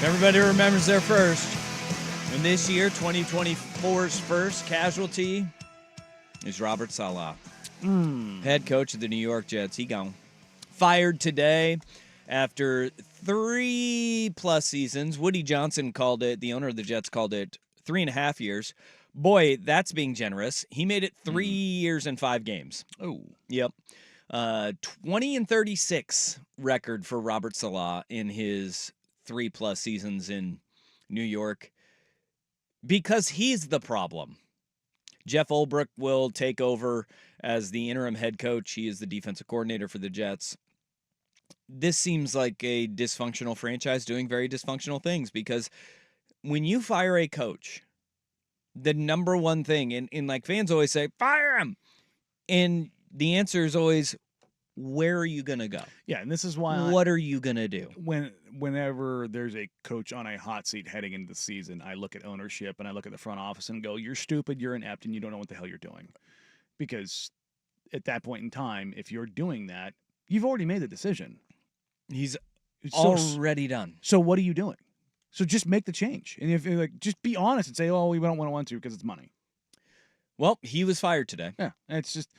Everybody remembers their first. And this year, 2024's first casualty is Robert Saleh, head coach of the New York Jets. He gone. Fired today after 3+ seasons. Woody Johnson called it, the owner of the Jets called it 3.5 years. Boy, that's being generous. He made it 3 years and 5 games. Oh. Yep. 20-36 record for Robert Saleh in his 3+ seasons in New York because he's the problem. Jeff Ulbrich will take over as the interim head coach. He is the defensive coordinator for the Jets. This seems like a dysfunctional franchise doing very dysfunctional things because when you fire a coach, the number one thing, and like fans always say, fire him. And the answer is always, where are you going to go? Yeah, and this is why what are you going to do? Whenever there's a coach on a hot seat heading into the season, I look at ownership and I look at the front office and go, you're stupid, you're inept, and you don't know what the hell you're doing. Because at that point in time, if you're doing that, you've already made the decision. He's already done. So what are you doing? So just make the change. And if you're like, just be honest and say, oh, we don't want to because it's money. Well, he was fired today. Yeah, and it's just,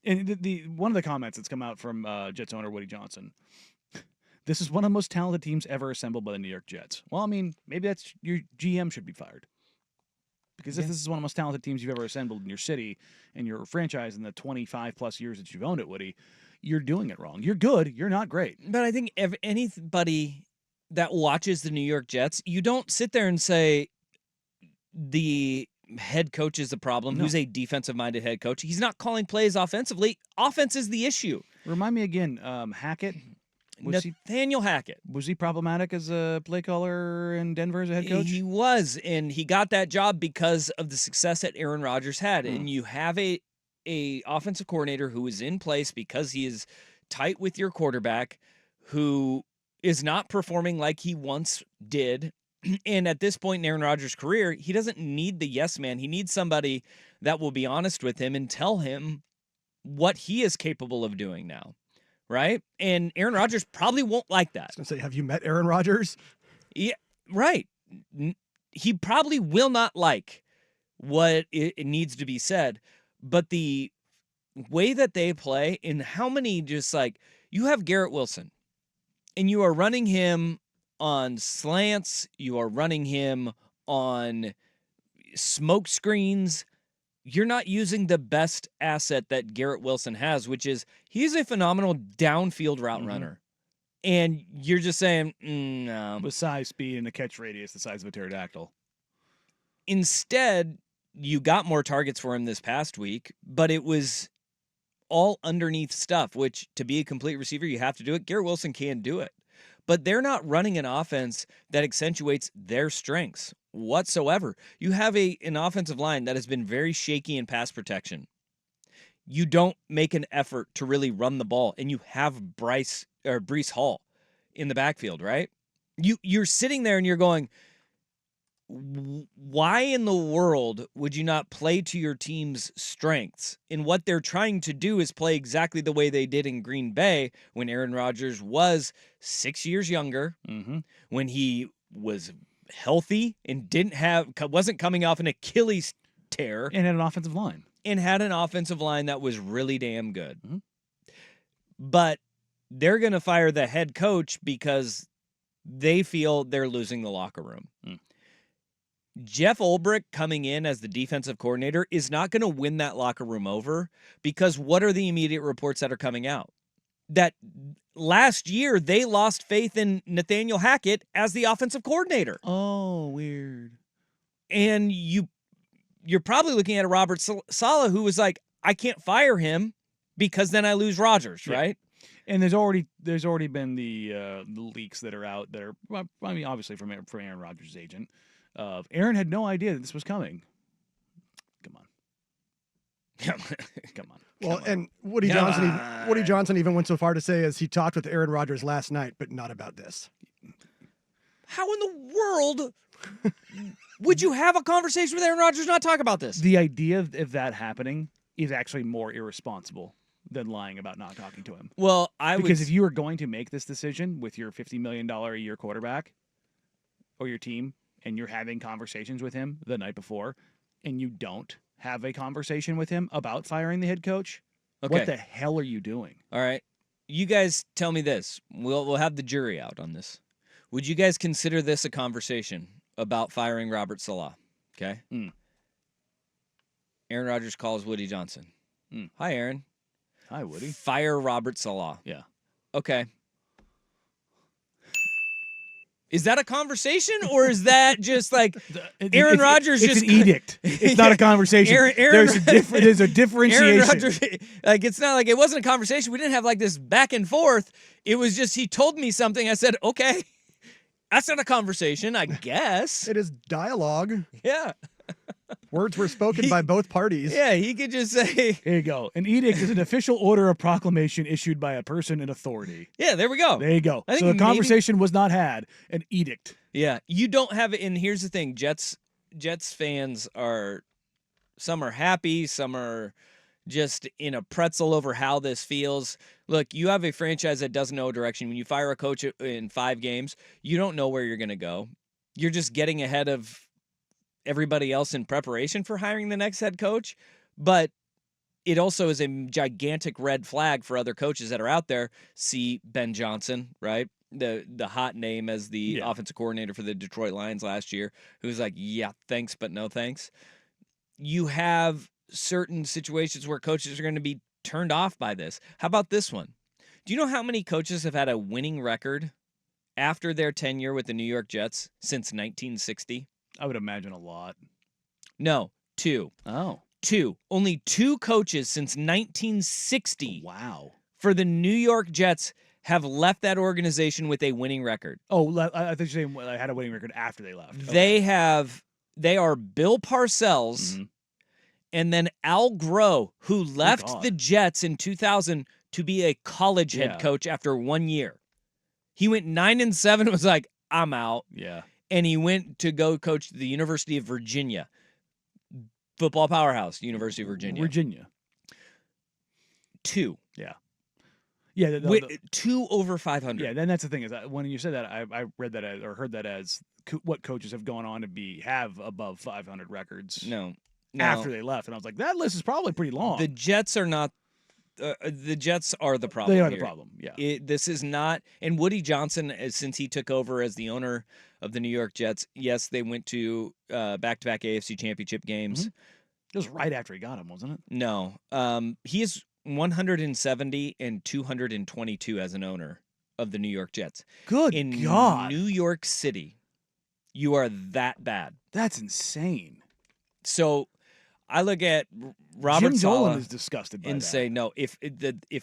and the one of the comments that's come out from Jets owner Woody Johnson, this is one of the most talented teams ever assembled by the New York Jets. Well, I mean, maybe that's your GM should be fired. Because if this is one of the most talented teams you've ever assembled in your city and your franchise in the 25+ years that you've owned it, Woody, you're doing it wrong. You're good. You're not great. But I think if anybody that watches the New York Jets, you don't sit there and say the head coach is the problem, who's a defensive-minded head coach. He's not calling plays offensively. Offense is the issue. Remind me again, Hackett. Nathaniel Hackett. Was he problematic as a play caller in Denver as a head coach? He was, and he got that job because of the success that Aaron Rodgers had. And you have a offensive coordinator who is in place because he is tight with your quarterback, who is not performing like he once did. And at this point in Aaron Rodgers' career, he doesn't need the yes man. He needs somebody that will be honest with him and tell him what he is capable of doing now, right? And Aaron Rodgers probably won't like that. I was going to say, have you met Aaron Rodgers? Yeah, right. He probably will not like what it needs to be said, but the way that they play and how many just like, you have Garrett Wilson and you are running him on slants, you are running him on smoke screens. You're not using the best asset that Garrett Wilson has, which is he's a phenomenal downfield route runner. And you're just saying, no. With size, speed, and a catch radius the size of a pterodactyl. Instead, you got more targets for him this past week, but it was all underneath stuff, which to be a complete receiver, you have to do it. Garrett Wilson can do it. But they're not running an offense that accentuates their strengths whatsoever. You have an offensive line that has been very shaky in pass protection. You don't make an effort to really run the ball, and you have Breece Hall in the backfield, right? You're sitting there and you're going, why in the world would you not play to your team's strengths? And what they're trying to do is play exactly the way they did in Green Bay when Aaron Rodgers was 6 years younger, when he was healthy and wasn't coming off an Achilles tear. And had an offensive line. And had an offensive line that was really damn good. But they're going to fire the head coach because they feel they're losing the locker room. Jeff Ulbrich coming in as the defensive coordinator is not going to win that locker room over because what are the immediate reports that are coming out? That last year they lost faith in Nathaniel Hackett as the offensive coordinator. Oh, weird. And you're probably looking at a Robert Saleh who was like, I can't fire him because then I lose Rodgers, right? And there's already been the leaks that are out there. I mean, obviously from Aaron Rodgers' agent. Aaron had no idea that this was coming. Come on. Well, and Woody Johnson even went so far to say as he talked with Aaron Rodgers last night, but not about this. How in the world would you have a conversation with Aaron Rodgers and not talk about this? The idea of that happening is actually more irresponsible than lying about not talking to him. Well, because if you were going to make this decision with your $50 million a year quarterback, or your team and you're having conversations with him the night before and you don't have a conversation with him about firing the head coach, Okay. what the hell are you doing? All right. You guys tell me this. We'll have the jury out on this. Would you guys consider this a conversation about firing Robert Saleh? Okay. Aaron Rodgers calls Woody Johnson. Hi, Aaron. Hi, Woody. Fire Robert Saleh. Yeah. Okay. Is that a conversation, or is that just like Aaron Rodgers? It's just an edict. It's not a conversation. There's a differentiation. Aaron Rodgers, like it's not like it wasn't a conversation. We didn't have like this back and forth. It was just he told me something. I said, okay, that's not a conversation, I guess. It is dialogue. Yeah. Words were spoken by both parties. Yeah, he could just say. Here you go. An edict is an official order or proclamation issued by a person in authority. Yeah, there we go. There you go. I think So the maybe- conversation was not had. An edict. Yeah, you don't have it. And here's the thing: Jets fans are some are happy, some are just in a pretzel over how this feels. Look, you have a franchise that doesn't know direction. When you fire a coach in 5 games, you don't know where you're going to go. You're just getting ahead of everybody else in preparation for hiring the next head coach. But it also is a gigantic red flag for other coaches that are out there. See Ben Johnson, right? The hot name as the offensive coordinator for the Detroit Lions last year, who's like, yeah, thanks, but no thanks. You have certain situations where coaches are going to be turned off by this. How about this one? Do you know how many coaches have had a winning record after their tenure with the New York Jets since 1960? I would imagine a lot. No, 2. Oh. 2. Only 2 coaches since 1960 Wow. for the New York Jets have left that organization with a winning record. Oh, I thought you were saying I had a winning record after they left. They are Bill Parcells and then Al Groh, who left the Jets in 2000 to be a college head coach after 1 year. He went 9-7 and was like, I'm out. Yeah. And he went to go coach the University of Virginia. Football powerhouse, University of Virginia. 2. Yeah. Yeah. 2 over 500. Yeah, then that's the thing is when you said that, I read that as, or heard that as what coaches have gone on to have above 500 records. No. After they left, and I was like, that list is probably pretty long. The Jets are not. The Jets are the problem. They are here. the problem. Yeah. This is not. And Woody Johnson, since he took over as the owner of the New York Jets, yes, they went to back-to-back AFC Championship games. It was right after he got him, wasn't it? No. He is 170 and 222 as an owner of the New York Jets. Good in God. New York City, you are that bad. That's insane. So I look at Robert Jim Saleh Dolan is disgusted by and that. say, no, if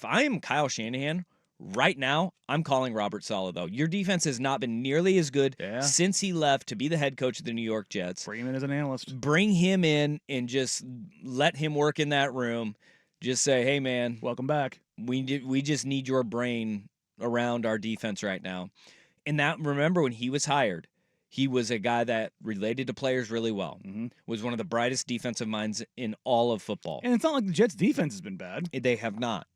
I am Kyle Shanahan right now, I'm calling Robert Saleh, though. Your defense has not been nearly as good since he left to be the head coach of the New York Jets. Bring him in as an analyst. Bring him in and just let him work in that room. Just say, hey, man. Welcome back. We just need your brain around our defense right now. And that, remember when he was hired, he was a guy that related to players really well. Was one of the brightest defensive minds in all of football. And it's not like the Jets' defense has been bad. They have not.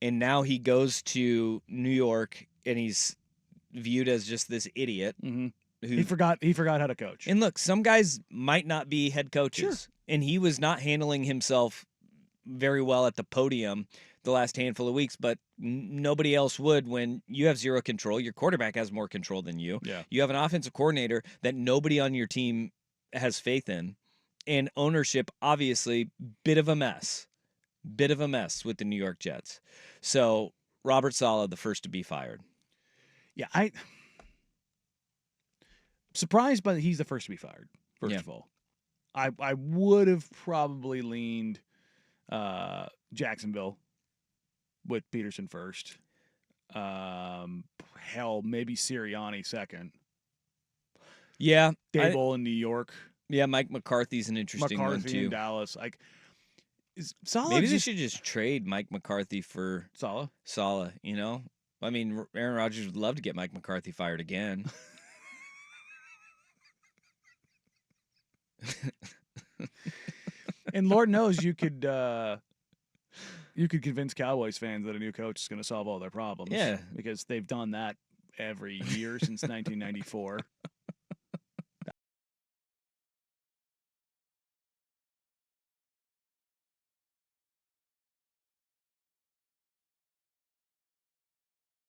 And now he goes to New York, and he's viewed as just this idiot. Who he forgot how to coach. And look, some guys might not be head coaches, and he was not handling himself very well at the podium the last handful of weeks, but nobody else would when you have zero control. Your quarterback has more control than you. Yeah. You have an offensive coordinator that nobody on your team has faith in. And ownership, obviously, bit of a mess with the New York Jets. So Robert Saleh, the first to be fired. Yeah, surprised by he's the first to be fired, first of all. I would have probably leaned Jacksonville with Peterson first. Hell, maybe Sirianni second. Yeah. Dable in New York. Yeah, Mike McCarthy's an interesting one, too. in Dallas. Is Saleh Maybe they should just trade Mike McCarthy for Saleh, you know? I mean, Aaron Rodgers would love to get Mike McCarthy fired again. And Lord knows you could convince Cowboys fans that a new coach is going to solve all their problems. Yeah. Because they've done that every year since 1994.